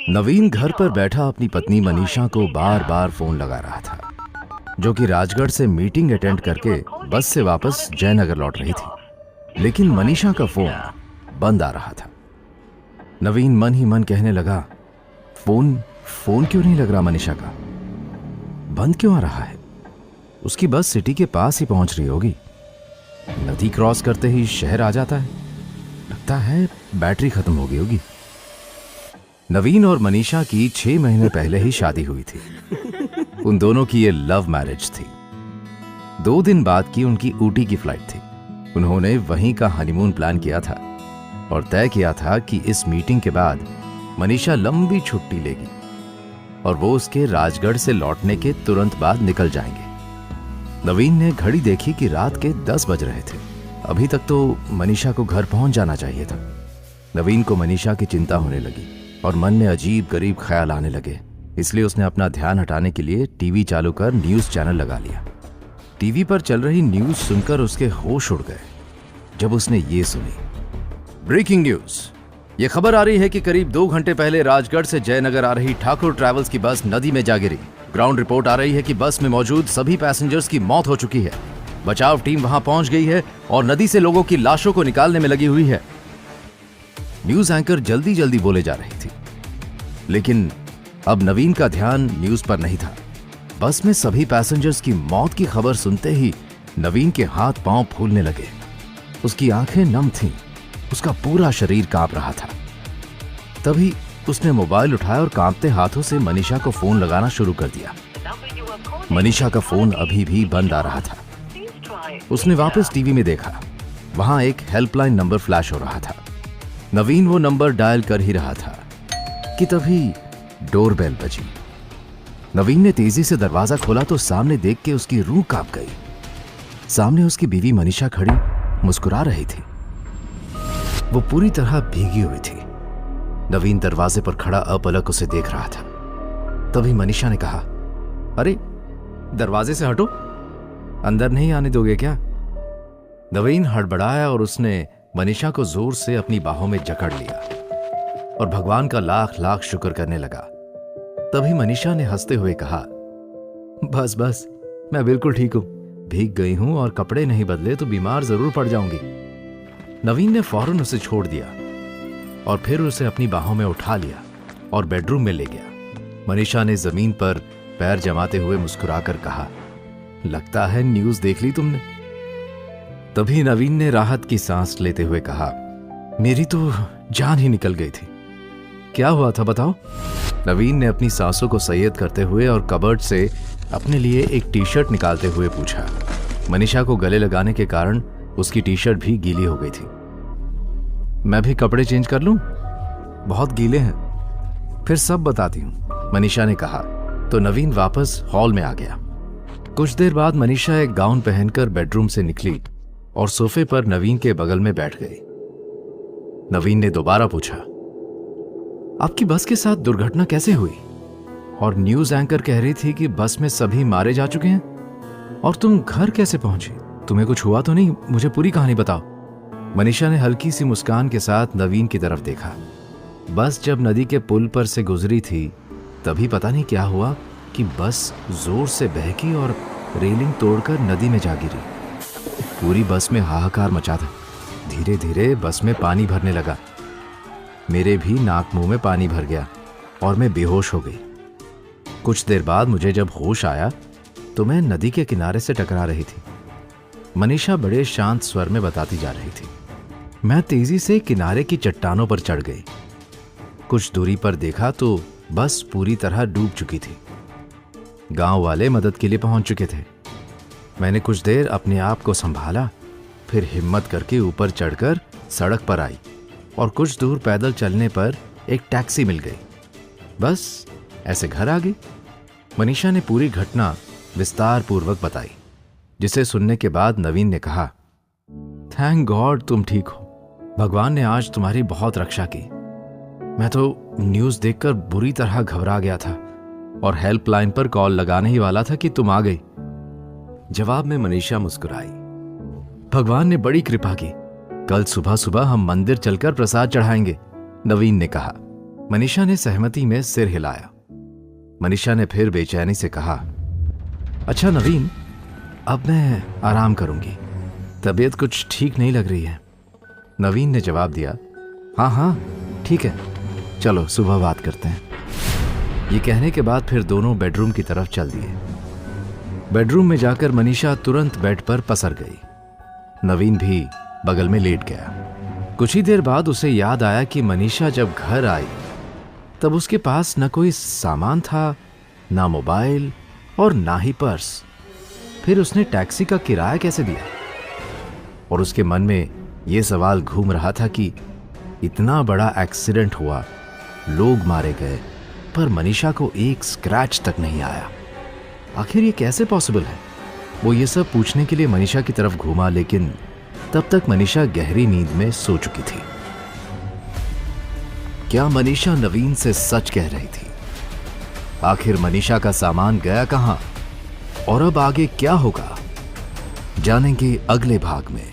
नवीन घर पर बैठा अपनी पत्नी मनीषा को बार बार फोन लगा रहा था, जो कि राजगढ़ से मीटिंग अटेंड करके बस से वापस जयनगर लौट रही थी। लेकिन मनीषा का फोन बंद आ रहा था। नवीन मन ही मन कहने लगा, फोन क्यों नहीं लग रहा मनीषा का? बंद क्यों आ रहा है? उसकी बस सिटी के पास ही पहुंच रही होगी। नदी क्रॉस करते ही शहर आ जाता है। लगता है बैटरी खत्म हो गई होगी। नवीन और मनीषा की 6 महीने पहले ही शादी हुई थी। उन दोनों की ये लव मैरिज थी। 2 दिन बाद की उनकी ऊटी की फ्लाइट थी। उन्होंने वहीं का हनीमून प्लान किया था और तय किया था कि इस मीटिंग के बाद मनीषा लंबी छुट्टी लेगी और वो उसके राजगढ़ से लौटने के तुरंत बाद निकल जाएंगे। नवीन ने घड़ी देखी कि रात के 10 बज रहे थे। अभी तक तो मनीषा को घर पहुंच जाना चाहिए था। नवीन को मनीषा की चिंता होने लगी और मन में अजीब गरीब ख्याल आने लगे। इसलिए उसने अपना ध्यान हटाने के लिए टीवी चालू कर न्यूज चैनल लगा लिया। टीवी पर चल रही न्यूज सुनकर उसके होश उड़ गए जब उसने ये सुनी, ब्रेकिंग न्यूज। ये खबर आ रही है कि करीब 2 घंटे पहले राजगढ़ से जयनगर आ रही ठाकुर ट्रैवल्स की बस नदी में जा गिरी। ग्राउंड रिपोर्ट आ रही है कि बस में मौजूद सभी पैसेंजर्स की मौत हो चुकी है। बचाव टीम वहां पहुंच गई है और नदी से लोगों की लाशों को निकालने में लगी हुई है। न्यूज एंकर जल्दी जल्दी बोले जा रही थी, लेकिन अब नवीन का ध्यान न्यूज पर नहीं था। बस में सभी पैसेंजर्स की मौत की खबर सुनते ही नवीन के हाथ पांव फूलने लगे। उसकी आंखें नम थीं, उसका पूरा शरीर कांप रहा था। तभी उसने मोबाइल उठाया और कांपते हाथों से मनीषा को फोन लगाना शुरू कर दिया। मनीषा का फोन अभी भी बंद आ रहा था। उसने वापस टीवी में देखा, वहां एक हेल्पलाइन नंबर फ्लैश हो रहा था। नवीन वो नंबर डायल कर ही रहा था कि तभी डोरबेल बजी। नवीन ने तेजी से दरवाजा खोला तो सामने देख के उसकी रूह कांप गई। सामने उसकी बीवी मनीषा खड़ी मुस्कुरा रही थी। वो पूरी तरह भीगी हुई थी। नवीन दरवाजे पर खड़ा अपलक उसे देख रहा था। तभी मनीषा ने कहा, अरे दरवाजे से हटो, अंदर नहीं आने दोगे क्या? नवीन हड़बड़ाया और उसने मनीषा को जोर से अपनी बाहों में जकड़ लिया और भगवान का लाख लाख शुक्र करने लगा। तभी मनीषा ने हंसते हुए कहा, बस बस, मैं बिल्कुल ठीक हूं। भीग गई हूं और कपड़े नहीं बदले तो बीमार जरूर पड़ जाऊंगी। नवीन ने फौरन उसे छोड़ दिया और फिर उसे अपनी बाहों में उठा लिया और बेडरूम में ले गया। मनीषा ने जमीन पर पैर जमाते हुए मुस्कुराकर कहा, लगता है न्यूज देख ली तुमने। तभी नवीन ने राहत की सांस लेते हुए कहा, मेरी तो जान ही निकल गई थी। क्या हुआ था बताओ? नवीन ने अपनी सांसों को संयत करते हुए और कबर्ड से अपने लिए एक टी शर्ट निकालते हुए पूछा। मनीषा को गले लगाने के कारण उसकी टी शर्ट भी गीली हो गई थी। मैं भी कपड़े चेंज कर लूं? बहुत गीले हैं। फिर सब बताती हूं, मनीषा ने कहा। तो नवीन वापस हॉल में आ गया। कुछ देर बाद मनीषा एक गाउन पहनकर बेडरूम से निकली और सोफे पर नवीन के बगल में बैठ गई। नवीन ने दोबारा पूछा, आपकी बस के साथ दुर्घटना कैसे हुई? और न्यूज एंकर कह रही थी कि बस में सभी मारे जा चुके हैं। और तुम घर कैसे पहुंची? तुम्हें कुछ हुआ तो नहीं? मुझे पूरी कहानी बताओ। मनीषा ने हल्की सी मुस्कान के साथ नवीन की तरफ देखा। बस जब नदी के पुल पर से गुजरी थी तभी पता नहीं क्या हुआ कि बस जोर से बहकी और रेलिंग तोड़कर नदी में जा गिरी। पूरी बस में हाहाकार मचा था। धीरे धीरे बस में पानी भरने लगा। मेरे भी नाक मुंह में पानी भर गया और मैं बेहोश हो गई। कुछ देर बाद मुझे जब होश आया तो मैं नदी के किनारे से टकरा रही थी। मनीषा बड़े शांत स्वर में बताती जा रही थी। मैं तेजी से किनारे की चट्टानों पर चढ़ गई। कुछ दूरी पर देखा तो बस पूरी तरह डूब चुकी थी। गांव वाले मदद के लिए पहुंच चुके थे। मैंने कुछ देर अपने आप को संभाला, फिर हिम्मत करके ऊपर चढ़कर सड़क पर आई और कुछ दूर पैदल चलने पर एक टैक्सी मिल गई। बस ऐसे घर आ गई। मनीषा ने पूरी घटना विस्तार पूर्वक बताई, जिसे सुनने के बाद नवीन ने कहा, थैंक गॉड तुम ठीक हो। भगवान ने आज तुम्हारी बहुत रक्षा की। मैं तो न्यूज देखकर बुरी तरह घबरा गया था और हेल्पलाइन पर कॉल लगाने ही वाला था कि तुम आ गई। जवाब में मनीषा मुस्कुराई। भगवान ने बड़ी कृपा की। कल सुबह सुबह हम मंदिर चलकर प्रसाद चढ़ाएंगे। नवीन ने कहा। मनीषा ने सहमति में सिर हिलाया। मनीषा ने फिर बेचैनी से कहा, अच्छा नवीन, अब मैं आराम करूंगी, तबीयत कुछ ठीक नहीं लग रही है। नवीन ने जवाब दिया, हाँ हाँ ठीक है, चलो सुबह बात करते हैं। ये कहने के बाद फिर दोनों बेडरूम की तरफ चल दिए। बेडरूम में जाकर मनीषा तुरंत बेड पर पसर गई। नवीन भी बगल में लेट गया। कुछ ही देर बाद उसे याद आया कि मनीषा जब घर आई तब उसके पास न कोई सामान था, ना मोबाइल और ना ही पर्स। फिर उसने टैक्सी का किराया कैसे दिया? और उसके मन में यह सवाल घूम रहा था कि इतना बड़ा एक्सीडेंट हुआ, लोग मारे गए, पर मनीषा को एक स्क्रैच तक नहीं आया। आखिर ये कैसे पॉसिबल है? वो ये सब पूछने के लिए मनीषा की तरफ घूमा, लेकिन तब तक मनीषा गहरी नींद में सो चुकी थी। क्या मनीषा नवीन से सच कह रही थी? आखिर मनीषा का सामान गया कहां और अब आगे क्या होगा, जानेंगे अगले भाग में।